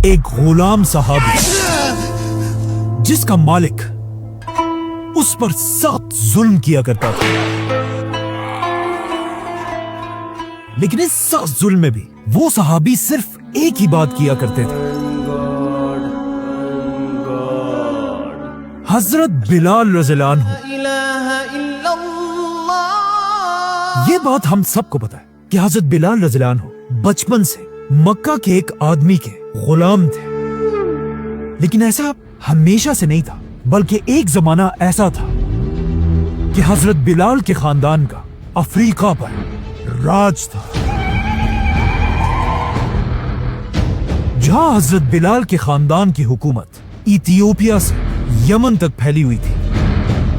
ایک غلام صحابی جس کا مالک اس پر سخت ظلم کیا کرتا تھا، لیکن اس سخت ظلم میں بھی وہ صحابی صرف ایک ہی بات کیا کرتے تھے، حضرت بلال رضی اللہ عنہ۔ یہ بات ہم سب کو پتا ہے کہ حضرت بلال رضی اللہ عنہ بچپن سے مکہ کے ایک آدمی کے غلام تھے، لیکن ایسا ہمیشہ سے نہیں تھا، بلکہ ایک زمانہ ایسا تھا کہ حضرت بلال کے خاندان کا افریقہ پر راج تھا، جہاں حضرت بلال کے خاندان کی حکومت ایتھیوپیا سے یمن تک پھیلی ہوئی تھی،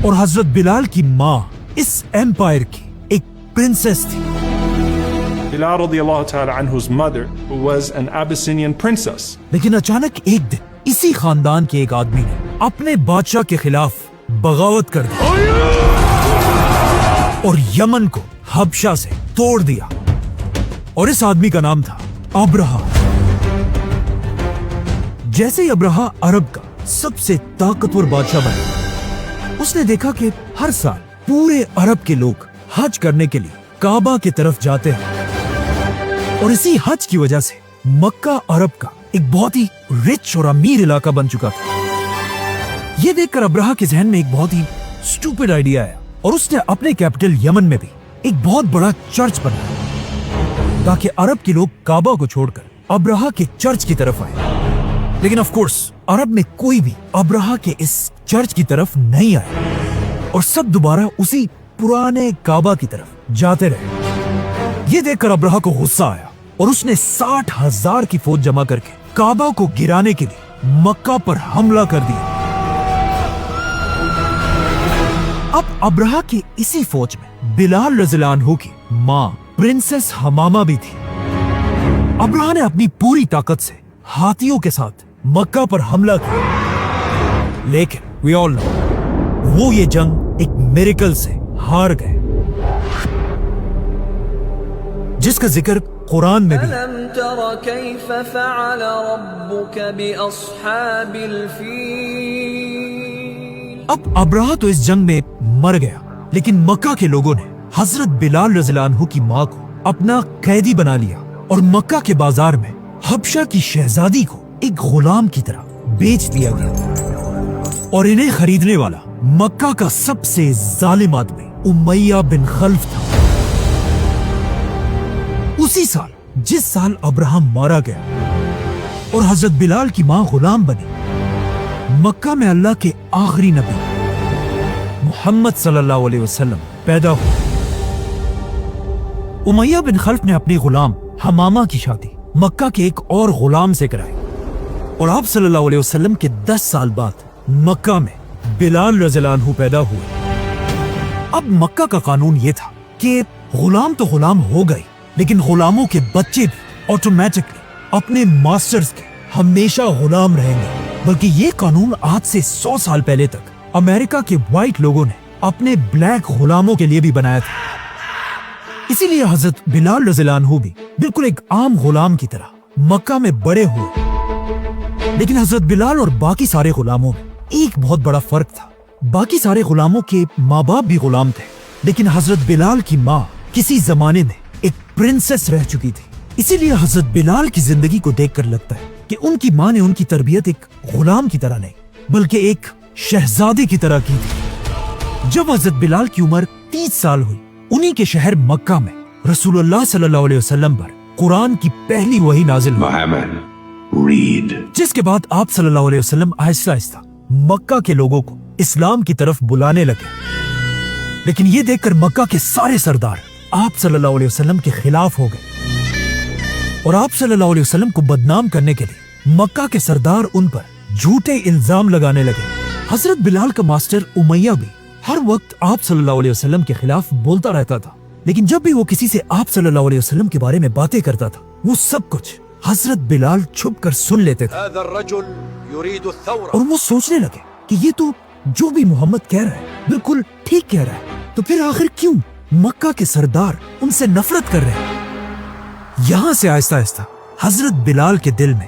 اور حضرت بلال کی ماں اس ایمپائر کی ایک پرنسس تھی۔ Bilal radiallahu ta'ala anhu's mother was an Abyssinian princess. لیکن اچانک ایک دن اسی خاندان کے ایک آدمی نے اپنے بادشاہ کے خلاف بغاوت کر دی اور یمن کو حبشہ سے توڑ دیا، اور اس آدمی کا نام تھا ابرہہ۔ جیسے ہی ابرہہ عرب کا سب سے طاقتور بادشاہ بنا، اس نے دیکھا کہ ہر سال پورے عرب کے لوگ حج کرنے کے لیے کعبہ کی طرف جاتے ہیں، اور اسی حج کی وجہ سے مکہ عرب کا ایک بہت ہی رچ اور امیر علاقہ بن چکا تھا۔ یہ دیکھ کر ابرہہ کے ذہن میں ایک بہت ہی سٹوپڈ آئیڈیا آیا، اور اس نے اپنے کیپٹل یمن میں بھی ایک بہت بڑا چرچ بنایا تاکہ عرب کے لوگ کعبہ کو چھوڑ کر ابرہہ کے چرچ کی طرف آئے۔ لیکن آف کورس عرب میں کوئی بھی ابرہہ کے اس چرچ کی طرف نہیں آیا، اور سب دوبارہ اسی پرانے کعبہ کی طرف جاتے رہے۔ یہ دیکھ کر ابرہہ کو غصہ آیا، اور اس نے 60,000 کی فوج جمع کر کے کعبہ کو گرانے کے لیے مکہ پر حملہ کر دیا۔ اب ابرہہ کی اسی فوج میں بلال رضی اللہ عنہ کی ماں پرنسس حمامہ بھی تھی۔ ابرہہ نے اپنی پوری طاقت سے ہاتھیوں کے ساتھ مکہ پر حملہ کیا، لیکن we all know وہ یہ جنگ ایک میریکل سے ہار گئے، جس کا ذکر قرآن میں بھی ہے۔ أَلَمْ تَرَ كَيْفَ فَعَلَ رَبُّكَ بِأَصْحَابِ الْفِيلِ۔ اب ابرہہ تو اس جنگ میں مر گیا، لیکن مکہ کے لوگوں نے حضرت بلال رضی اللہ عنہ کی ماں کو اپنا قیدی بنا لیا، اور مکہ کے بازار میں حبشہ کی شہزادی کو ایک غلام کی طرح بیچ دیا گیا، اور انہیں خریدنے والا مکہ کا سب سے ظالم آدمی امیہ بن خلف تھا۔ اسی سال جس سال ابرہہ مارا گیا اور حضرت بلال کی ماں غلام بنی، مکہ میں اللہ کے آخری نبی محمد صلی اللہ علیہ وسلم پیدا ہوئے۔ امیہ بن خلف نے اپنی غلام حمامہ کی شادی مکہ کے ایک اور غلام سے کرائی، اور آپ صلی اللہ علیہ وسلم کے 10 سال بعد مکہ میں بلال رضی اللہ عنہ پیدا ہوئے۔ اب مکہ کا قانون یہ تھا کہ غلام تو غلام ہو گئی، لیکن غلاموں کے بچے بھی آٹومیٹکلی اپنے ماسٹرز کے ہمیشہ غلام رہیں گے، بلکہ یہ قانون آج سے 100 سال پہلے تک امریکہ کے وائٹ لوگوں نے اپنے بلیک غلاموں کے لیے بھی بنایا تھا۔ اسی لیے حضرت بلال رضی اللہ عنہ بھی بالکل ایک عام غلام کی طرح مکہ میں بڑے ہوئے، لیکن حضرت بلال اور باقی سارے غلاموں میں ایک بہت بڑا فرق تھا۔ باقی سارے غلاموں کے ماں باپ بھی غلام تھے، لیکن حضرت بلال کی ماں کسی زمانے میں ایک پرنسس رہ چکی تھی، اسی لیے حضرت بلال کی زندگی کو دیکھ کر لگتا ہے کہ ان کی ماں نے ان کی تربیت ایک غلام کی طرح نہیں بلکہ ایک شہزادے کی طرح کی تھی۔ جب حضرت بلال کی عمر 30 سال ہوئی، انہی کے شہر مکہ میں رسول اللہ صلی اللہ علیہ وسلم پر قرآن کی پہلی وحی نازل ہوئی، جس کے بعد آپ صلی اللہ علیہ وسلم آہستہ آہستہ مکہ کے لوگوں کو اسلام کی طرف بلانے لگے۔ لیکن یہ دیکھ کر مکہ کے سارے سردار آپ صلی اللہ علیہ وسلم کے خلاف ہو گئے، اور آپ صلی اللہ علیہ وسلم کو بدنام کرنے کے لیے مکہ کے سردار ان پر جھوٹے الزام لگانے لگے۔ حضرت بلال کا ماسٹر امیہ بھی ہر وقت آپ صلی اللہ علیہ وسلم کے خلاف بولتا رہتا تھا، لیکن جب بھی وہ کسی سے آپ صلی اللہ علیہ وسلم کے بارے میں باتیں کرتا تھا، وہ سب کچھ حضرت بلال چھپ کر سن لیتے تھے، اور وہ سوچنے لگے کہ یہ تو جو بھی محمد کہہ رہا ہے بالکل ٹھیک کہہ رہا ہے، تو پھر آخر کیوں مکہ کے سردار ان سے نفرت کر رہے ہیں؟ یہاں سے آہستہ آہستہ حضرت بلال کے دل میں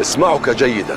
اسمعك جيدا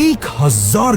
1000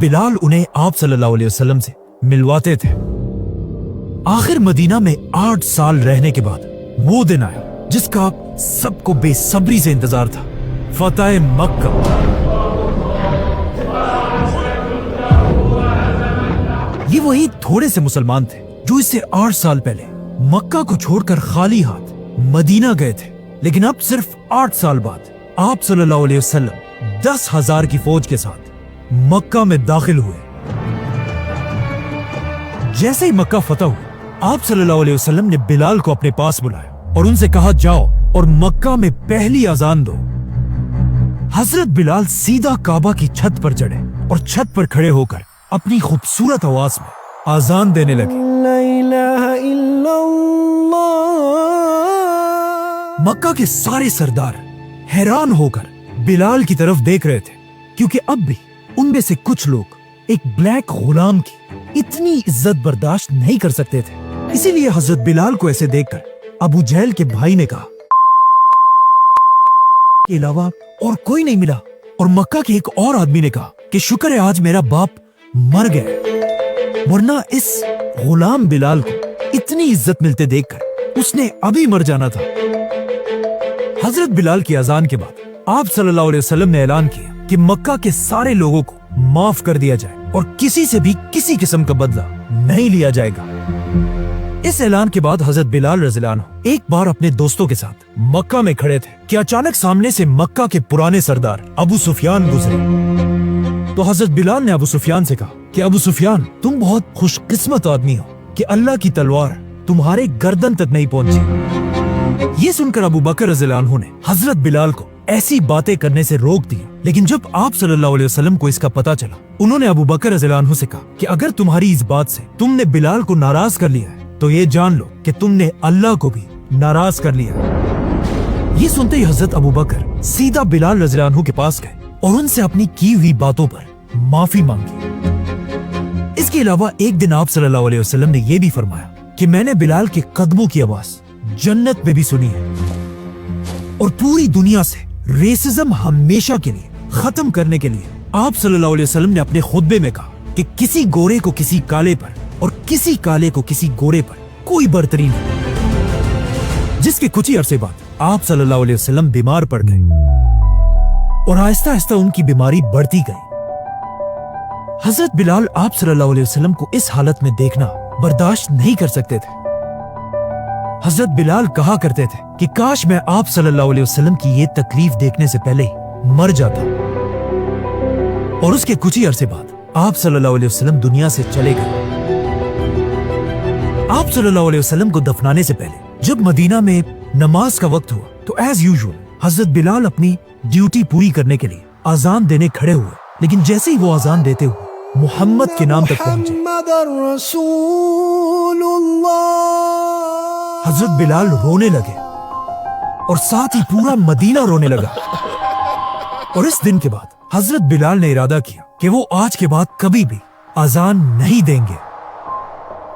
بلال انہیں آپ صلی اللہ علیہ وسلم سے ملواتے تھے۔ آخر مدینہ میں 8 سال رہنے کے بعد وہ دن آیا جس کا سب کو بے صبری سے انتظار تھا، فتح مکہ۔ یہ وہی تھوڑے سے مسلمان تھے جو اس سے 8 سال پہلے مکہ کو چھوڑ کر خالی ہاتھ مدینہ گئے تھے، لیکن اب صرف 8 سال بعد آپ صلی اللہ علیہ وسلم 10,000 کی فوج کے ساتھ مکہ میں داخل ہوئے۔ جیسے ہی مکہ فتح ہوا، آپ صلی اللہ علیہ وسلم نے بلال کو اپنے پاس بلایا اور ان سے کہا جاؤ اور مکہ میں پہلی اذان دو۔ حضرت بلال سیدھا کعبہ کی چھت پر چڑھے اور چھت پر کھڑے ہو کر اپنی خوبصورت آواز میں اذان دینے لگے۔ لا الہ الا اللہ۔ مکہ کے سارے سردار حیران ہو کر بلال کی طرف دیکھ رہے تھے، کیونکہ اب بھی ان میں سے کچھ لوگ ایک بلیک غلام کی اتنی عزت برداشت نہیں کر سکتے تھے۔ اسی لیے حضرت بلال کو ایسے دیکھ کر ابو جہل کے بھائی نے کہا کے علاوہ اور کوئی نہیں ملا، اور مکہ کے ایک اور آدمی نے کہا کہ شکر ہے آج میرا باپ مر گیا، ورنہ اس غلام بلال کو اتنی عزت ملتے دیکھ کر اس نے ابھی مر جانا تھا۔ حضرت بلال کی اذان کے بعد آپ صلی اللہ علیہ وسلم نے اعلان کیا کہ مکہ کے سارے لوگوں کو معاف کر دیا جائے اور کسی سے بھی کسی قسم کا بدلہ نہیں لیا جائے گا۔ اس اعلان کے بعد حضرت بلال رضی اللہ عنہ ایک بار اپنے دوستوں کے ساتھ مکہ میں کھڑے تھے کہ اچانک سامنے سے مکہ کے پرانے سردار ابو سفیان گزرے۔ تو حضرت بلال نے ابو سفیان سے کہا کہ ابو سفیان، تم بہت خوش قسمت آدمی ہو کہ اللہ کی تلوار تمہارے گردن تک نہیں پہنچی۔ یہ سن کر ابو بکر رضی اللہ عنہ نے حضرت بلال کو ایسی باتیں کرنے سے روک دیا، لیکن جب آپ صلی اللہ علیہ وسلم کو اس کا پتہ چلا، انہوں نے ابو بکر رضی اللہ عنہ سے کہا کہ اگر تمہاری اس بات سے تم نے بلال کو ناراض کر لیا ہے تو یہ جان لو کہ تم نے اللہ کو بھی ناراض کر لیا ہے۔ یہ سنتے ہی حضرت ابو بکر سیدھا بلال رضی اللہ عنہ کے پاس گئے اور ان سے اپنی کی ہوئی باتوں پر معافی مانگی۔ اس کے علاوہ ایک دن آپ صلی اللہ علیہ وسلم نے یہ بھی فرمایا کہ میں نے بلال کے قدموں کی آواز جنت میں بھی سنی ہے، اور پوری دنیا سے ریسزم ہمیشہ کے لیے ختم کرنے کے لیے آپ صلی اللہ علیہ وسلم نے اپنے خطبے میں کہا کہ کسی گورے کو کسی کالے پر اور کسی کالے کو کسی گورے پر کوئی برتری نہیں۔ جس کے کچھ ہی عرصے بعد آپ صلی اللہ علیہ وسلم بیمار پڑ گئے اور آہستہ آہستہ ان کی بیماری بڑھتی گئی۔ حضرت بلال آپ صلی اللہ علیہ وسلم کو اس حالت میں دیکھنا برداشت نہیں کر سکتے تھے۔ حضرت بلال کہا کرتے تھے کہ کاش میں آپ صلی اللہ علیہ وسلم کی یہ تکلیف دیکھنے سے پہلے ہی مر جاتا۔ اور اس کے کچھ ہی عرصے بعد آپ صلی اللہ علیہ وسلم دنیا سے چلے گئے۔ آپ صلی اللہ علیہ وسلم کو دفنانے سے پہلے جب مدینہ میں نماز کا وقت ہوا تو ایز یوزول حضرت بلال اپنی ڈیوٹی پوری کرنے کے لیے اذان دینے کھڑے ہوئے، لیکن جیسے ہی وہ اذان دیتے ہوئے محمد کے نام تک پہنچے، حضرت بلال رونے لگے اور ساتھ ہی پورا مدینہ رونے لگا۔ اور اس دن کے بعد حضرت بلال نے ارادہ کیا کہ وہ آج کے بعد کبھی بھی اذان نہیں دیں گے۔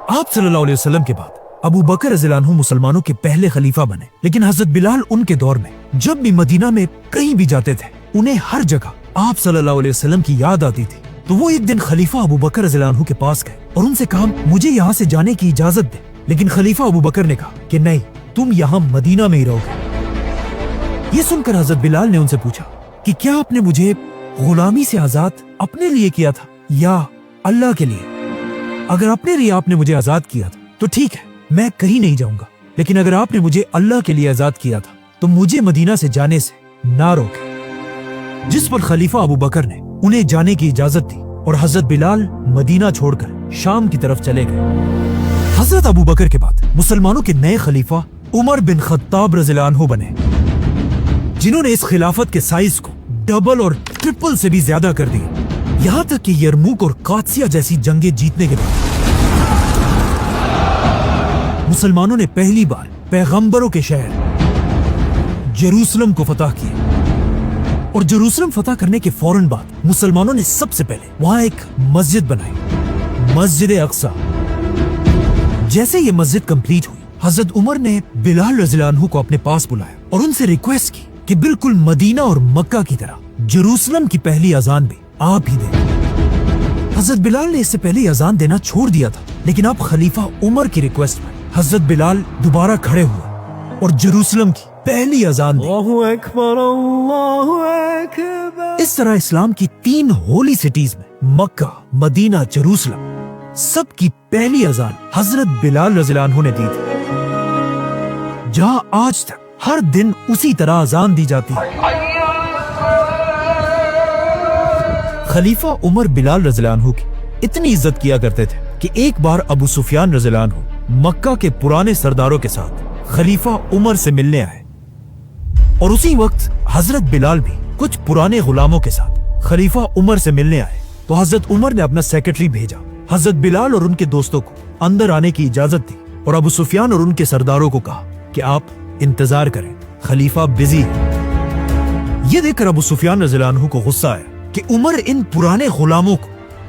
آپ صلی اللہ علیہ وسلم کے بعد ابو بکر رضی اللہ عنہ مسلمانوں کے پہلے خلیفہ بنے، لیکن حضرت بلال ان کے دور میں جب بھی مدینہ میں کہیں بھی جاتے تھے انہیں ہر جگہ آپ صلی اللہ علیہ وسلم کی یاد آتی تھی۔ تو وہ ایک دن خلیفہ ابو بکر رضی اللہ عنہ کے پاس گئے اور ان سے کہا مجھے یہاں سے جانے کی اجازت دے، لیکن خلیفہ ابو بکر نے کہا کہ نہیں، تم یہاں مدینہ میں ہی رہو گے۔ یہ سن کر حضرت بلال نے ان سے پوچھا کہ کیا آپ نے مجھے غلامی سے آزاد اپنے لیے کیا تھا یا اللہ کے لیے؟ اگر اپنے لیے آپ نے مجھے آزاد کیا تھا تو ٹھیک ہے، میں کہیں نہیں جاؤں گا، لیکن اگر آپ نے مجھے اللہ کے لیے آزاد کیا تھا تو مجھے مدینہ سے جانے سے نہ روکے۔ جس پر خلیفہ ابو بکر نے انہیں جانے کی اجازت دی اور حضرت بلال مدینہ چھوڑ کر شام کی طرف چلے گئے۔ حضرت ابو بکر کے بعد مسلمانوں کے نئے خلیفہ عمر بن خطاب رضی اللہ عنہ بنے، جنہوں نے اس خلافت کے سائز کو ڈبل اور ٹرپل سے بھی زیادہ کر دیا، یہاں تک کہ یرموک اور قادسیہ جیسی جنگیں جیتنے کے بعد مسلمانوں نے پہلی بار پیغمبروں کے شہر جیروسلم کو فتح کیا، اور جیروسلم فتح کرنے کے فوراً بعد مسلمانوں نے سب سے پہلے وہاں ایک مسجد بنائی، مسجد اقصیٰ۔ جیسے یہ مسجد کمپلیٹ ہوئی، حضرت عمر نے بلال رضی اللہ عنہ کو اپنے پاس بلایا اور ان سے ریکویسٹ کی کہ بالکل مدینہ اور مکہ کی طرح جیروسلم کی پہلی اذان بھی آپ ہی دیں۔ حضرت بلال نے اس سے پہلے اذان دینا چھوڑ دیا تھا، لیکن اب خلیفہ عمر کی ریکویسٹ پر حضرت بلال دوبارہ کھڑے ہوئے اور جیروسلم کی پہلی اذان دی۔ اللہ اکبر اللہ اکبر۔ اس طرح اسلام کی 3 ہولی سٹیز میں مکہ، مدینہ، جیروسلم، سب کی پہلی اذان حضرت بلال رضی اللہ عنہ نے دی تھی، جہاں آج تک ہر دن اسی طرح اذان دی جاتی ہے۔ خلیفہ عمر بلال رضی اللہ عنہ کی اتنی عزت کیا کرتے تھے کہ ایک بار ابو سفیان رضی اللہ عنہ مکہ کے پرانے سرداروں کے ساتھ خلیفہ عمر سے ملنے آئے، اور اسی وقت حضرت بلال بھی کچھ پرانے غلاموں کے ساتھ خلیفہ عمر سے ملنے آئے، تو حضرت عمر نے اپنا سیکرٹری بھیجا، حضرت بلال اور ان کے دوستوں کو اندر آنے کی اجازت دی، اور ابو سفیان اور ان کے سرداروں کو کہا کہ آپ انتظار کریں، خلیفہ بزی ہے۔ یہ دیکھ کر ابو سفیان رضی اللہ عنہ کو غصہ آیا کہ عمر ان پرانے غلاموں کو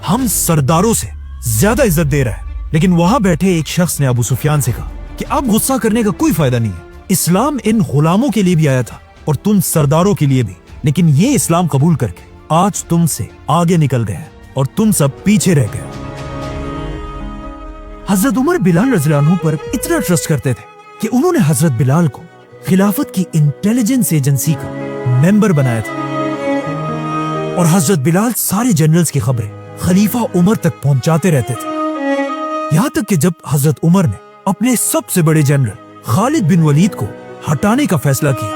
ہم سرداروں سے زیادہ عزت دے رہا ہے، لیکن وہاں بیٹھے ایک شخص نے ابو سفیان سے کہا کہ اب غصہ کرنے کا کوئی فائدہ نہیں ہے، اسلام ان غلاموں کے لیے بھی آیا تھا اور تم سرداروں کے لیے بھی، لیکن یہ اسلام قبول کر کے آج تم سے آگے نکل گئے اور تم سب پیچھے رہ گئے۔ حضرت عمر بلال رضی اللہ عنہ پر اتنا ٹرسٹ کرتے تھے کہ انہوں نے حضرت بلال کو خلافت کی انٹیلیجنس ایجنسی کا ممبر بنایا تھا، اور حضرت بلال سارے جنرلز کی خبریں خلیفہ عمر تک پہنچاتے رہتے تھے، یہاں تک کہ جب حضرت عمر نے اپنے سب سے بڑے جنرل خالد بن ولید کو ہٹانے کا فیصلہ کیا،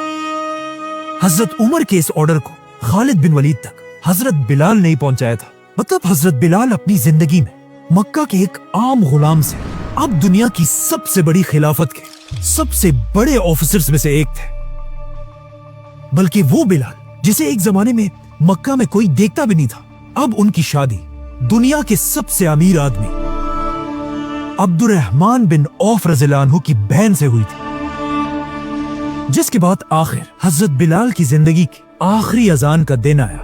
حضرت عمر کے اس آرڈر کو خالد بن ولید تک حضرت بلال نہیں پہنچایا تھا۔ مطلب حضرت بلال اپنی زندگی میں مکہ کے ایک عام غلام سے اب دنیا کی سب سے بڑی خلافت کے سب سے بڑے آفیسرز میں سے ایک تھے، بلکہ وہ بلال جسے ایک زمانے میں مکہ میں کوئی دیکھتا بھی نہیں تھا، اب ان کی شادی دنیا کے سب سے امیر آدمی عبد الرحمن بن عوف رضی اللہ عنہ کی بہن سے ہوئی تھی، جس کے بعد آخر حضرت بلال کی زندگی کی آخری اذان کا دن آیا۔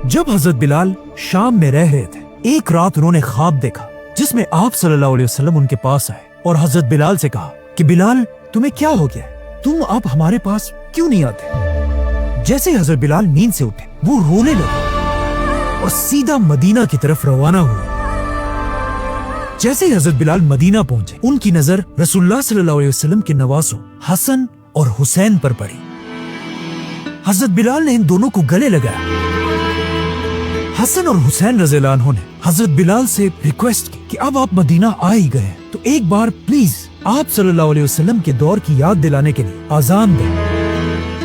جب حضرت بلال شام میں رہ رہے تھے، ایک رات انہوں نے خواب دیکھا جس میں آپ صلی اللہ علیہ وسلم ان کے پاس آئے اور حضرت بلال سے کہا کہ بلال تمہیں کیا ہو گیا، تم اب ہمارے پاس کیوں نہیں آتے؟ جیسے حضرت بلال نیند سے اٹھے وہ رونے لگے اور سیدھا مدینہ کی طرف روانہ ہوئے۔ جیسے ہی حضرت بلال مدینہ پہنچے، ان کی نظر رسول اللہ صلی اللہ علیہ وسلم کے نواسوں حسن اور حسین پر پڑی۔ حضرت بلال نے ان دونوں کو گلے لگایا۔ حسن اور حسین رضی اللہ عنہ نے حضرت بلال سے ریکویسٹ کی کہ اب آپ مدینہ آ ہی گئے ہیں تو ایک بار پلیز آپ صلی اللہ علیہ وسلم کے دور کی یاد دلانے کے لیے اذان دیں۔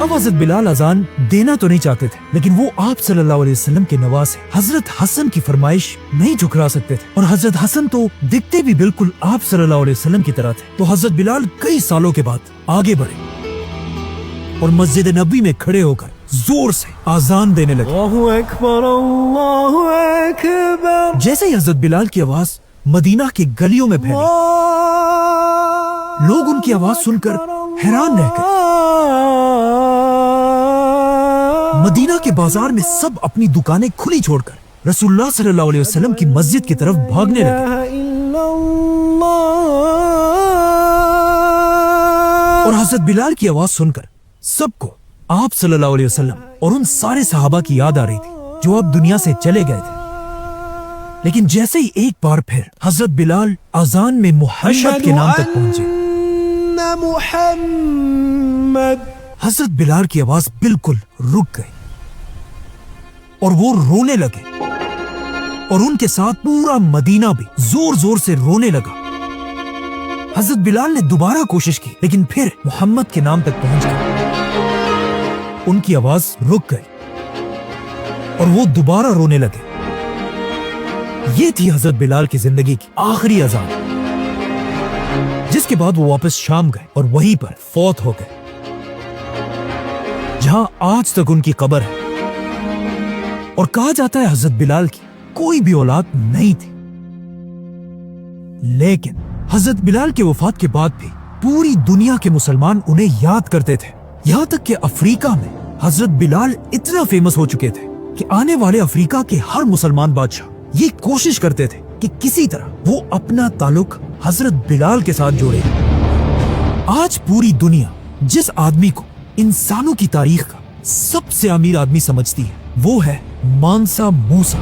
اب حضرت بلال اذان دینا تو نہیں چاہتے تھے، لیکن وہ آپ صلی اللہ علیہ وسلم کے نواسے حضرت حسن کی فرمائش نہیں ٹھکرا سکتے تھے، اور حضرت حسن تو دکھتے بھی بالکل آپ صلی اللہ علیہ وسلم کی طرح تھے۔ تو حضرت بلال کئی سالوں کے بعد آگے بڑھے اور مسجد نبوی میں کھڑے ہو کر زور سے اذان دینے لگے۔ اللہ اکبر اللہ اکبر۔ جیسے ہی حضرت بلال کی آواز مدینہ کے گلیوں میں پھیلی، لوگ ان کی آواز سن کر حیران رہ گئے۔ مدینہ کے بازار میں سب اپنی دکانیں کھلی چھوڑ کر رسول اللہ صلی اللہ علیہ وسلم کی مسجد کی طرف بھاگنے لگے، اور حضرت بلال کی آواز سن کر سب کو آپ صلی اللہ علیہ وسلم اور ان سارے صحابہ کی یاد آ رہی تھی جو اب دنیا سے چلے گئے تھے۔ لیکن جیسے ہی ایک بار پھر حضرت بلال اذان میں محمد کے نام تک پہنچے، محمد، حضرت بلال کی آواز بالکل رک گئی اور وہ رونے لگے، اور ان کے ساتھ پورا مدینہ بھی زور زور سے رونے لگا۔ حضرت بلال نے دوبارہ کوشش کی، لیکن پھر محمد کے نام تک پہنچ گئے، ان کی آواز رک گئی اور وہ دوبارہ رونے لگے۔ یہ تھی حضرت بلال کی زندگی کی آخری اذان، جس کے بعد وہ واپس شام گئے اور وہیں پر فوت ہو گئے، جہاں آج تک ان کی قبر ہے۔ اور کہا جاتا ہے حضرت بلال کی کوئی بھی اولاد نہیں تھی، لیکن حضرت بلال کے وفات کے بعد بھی پوری دنیا کے مسلمان انہیں یاد کرتے تھے، یہاں تک کہ افریقہ میں حضرت بلال اتنا فیمس ہو چکے تھے کہ آنے والے افریقہ کے ہر مسلمان بادشاہ یہ کوشش کرتے تھے کہ کسی طرح وہ اپنا تعلق حضرت بلال کے ساتھ جوڑے۔ آج پوری دنیا جس آدمی کو انسانوں کی تاریخ کا سب سے امیر آدمی سمجھتی ہے وہ ہے مانسا موسیٰ۔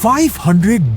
$500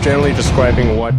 Generally describing what